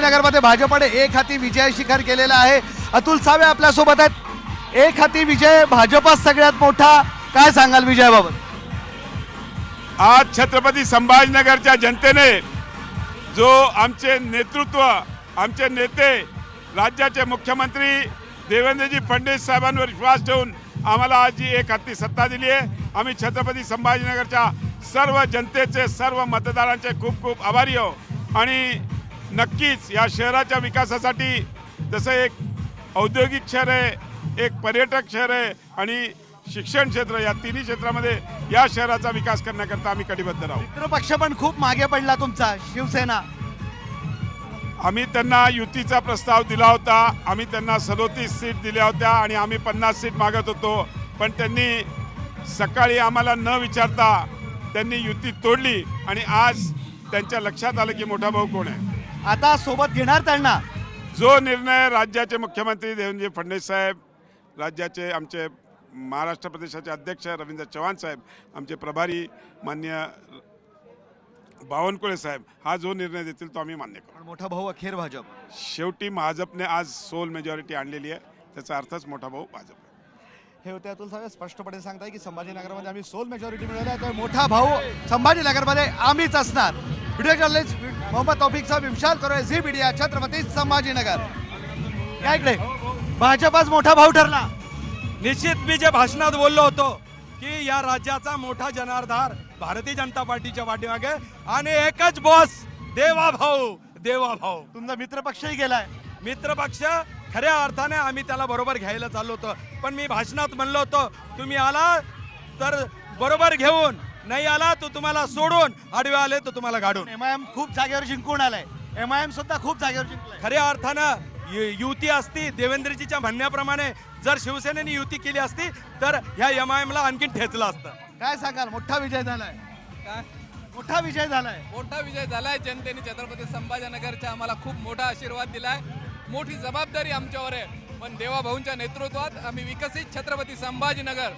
संभाजीनगरमध्ये भाजपने एक हाती विजय शिखर केलेला आहे। अतुल सावे आपल्या सोबत आहेत। एक हाती विजय भाजपा सगळ्यात मोठा, काय सांगाल विजयाबाबत? आज छत्रपती संभाजीनगरच्या जनतेने जो आमचे नेतृत्व, आमचे नेते, राज्याचे मुख्यमंत्री देवेंद्रजी फडणवीस साहेबांवर विश्वास ठेवून आम्हाला आज जी एक हाती सत्ता दिली आहे, आम्ही छत्रपती संभाजीनगरच्या सर्व जनतेचे, सर्व मतदारांचे खूप खूप आभारी आहोत। आणि नक्कीच या शहराच्या विकासासाठी जसं एक औद्योगिक शहर आहे, एक पर्यटक शहर आहे आणि शिक्षण क्षेत्र, या तिन्ही क्षेत्रामध्ये या शहराचा विकास करण्याकरता आम्ही कटिबद्ध राहू। मित्रपक्ष पण खूप मागे पडला तुमचा, शिवसेना। आम्ही त्यांना युतीचा प्रस्ताव दिला होता, आम्ही त्यांना 37 सीट दिल्या होत्या आणि आम्ही 50 सीट मागत होतो, पण त्यांनी सकाळी आम्हाला न विचारता त्यांनी युती तोडली आणि आज त्यांच्या लक्षात आलं की मोठा भाऊ कोण आहे। आता सोबत घेणार त्यांना। जो निर्णय राज्याचे मुख्यमंत्री देवेंद्र फडणवीस साहेब, राज्याचे आमचे महाराष्ट्र प्रदेशाचे अध्यक्ष रवींद्र चव्हाण साहेब, आमचे प्रभारी माननीय बावनकुळे साहेब, हा जो निर्णय देतील तो आम्ही मान्य करू। मोठा भाऊ अखेर भाजप। शेवटी भाजपने आज सोल मेजॉरिटी आणलेली आहे, त्याचा अर्थच मोठा भाऊ भाजप आहे। हे होते अतुल सावे स्पष्टपणे सांगताय की संभाजीनगरमध्ये आम्ही सोल मेजॉरिटी मिळवली आहे, तर मोठा भाऊ संभाजीनगरमध्ये आम्हीच असणार। व्हिडिओ जर्नलिस्ट मोहम्मद तौफिकचा विशाल करोय, झी मीडिया, छत्रपती संभाजीनगर। या इकडे भाजप आज मोठा भाऊ ठरला। निश्चित मी जे भाषणात बोललो होतो की या राज्याचा मोठा जनाधार भारतीय जनता पार्टीच्या पाठीमागे आणि एकच बॉस, देवा भाऊ, देवा भाऊ। तुमचा मित्रपक्षही गेलाय। मित्रपक्ष खऱ्या अर्थाने आम्ही त्याला बरोबर घ्यायला चाललो होतो, पण मी भाषणात म्हणलो होतो तुम्ही आला तर बरोबर घेऊन, नाही आला तर तुम्हाला सोडून, आडवे आले तर तुम्हाला गाडून। एमआयएम खूप जागेवर जिंकून आलाय, एमआयएम सुद्धा खूप जागेवर जिंकलाय। खऱ्या अर्थानं युती असती, देवेंद्रजीच्या म्हणण्याप्रमाणे जर शिवसेनेने युती केली असती तर ह्या एमआयएमला आणखीन ठेचलं असतं। काय सांगाल? मोठा विजय झालाय, काय मोठा विजय झालाय। मोठा विजय झालाय। जनतेने छत्रपती संभाजीनगरच्या आम्हाला खूप मोठा आशीर्वाद दिलाय, मोठी जबाबदारी आमच्यावर आहे, पण देवा भाऊंच्या नेतृत्वात आम्ही विकसित छत्रपती संभाजीनगर,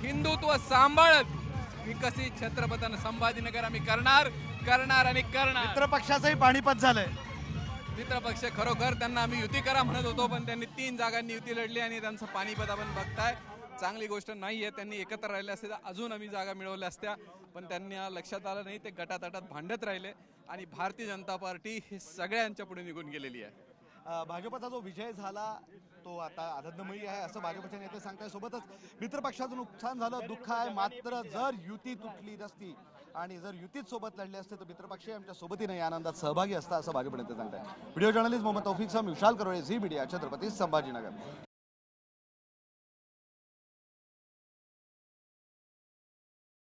हिंदुत्व सांभाळत विकसित छत्रपती संभाजीनगर आम्ही करणार आणि करणार। मित्रपक्षाचंही पाणीपत झालंय। मित्रपक्ष खरोखर त्यांना आम्ही युती करा म्हणत होतो, पण त्यांनी 3 जागांनी युती लढली आणि त्यांचं पाणीपत आपण बघताय, चांगली गोष्ट नाहीये। त्यांनी एकत्र राहिले असते तर अजून आम्ही जागा मिळवल्या असत्या, पण त्यांना लक्षात आलं नाही, ते गटातटात भांडत राहिले आणि भारतीय जनता पार्टी हे सगळ्यांच्या पुढे निघून गेलेली आहे। भाजपचा जो विजय झाला तो आता आनंदमयी आहे असं भाजपचे नेते सांगताय। सोबतच मित्रपक्षाचं नुकसान झालं, दुःख आहे, मात्र जर युती तुटली नसती आणि जर युतीत सोबत लढले असते तर मित्रपक्ष आमच्या सोबतीने या आनंदात सहभागी असता असं भाजप नेते सांगताय। व्हिडिओ जर्नलिस्ट मोहम्मद तौफिक सह विशाल करोळे, झी मीडिया, छत्रपती संभाजीनगर।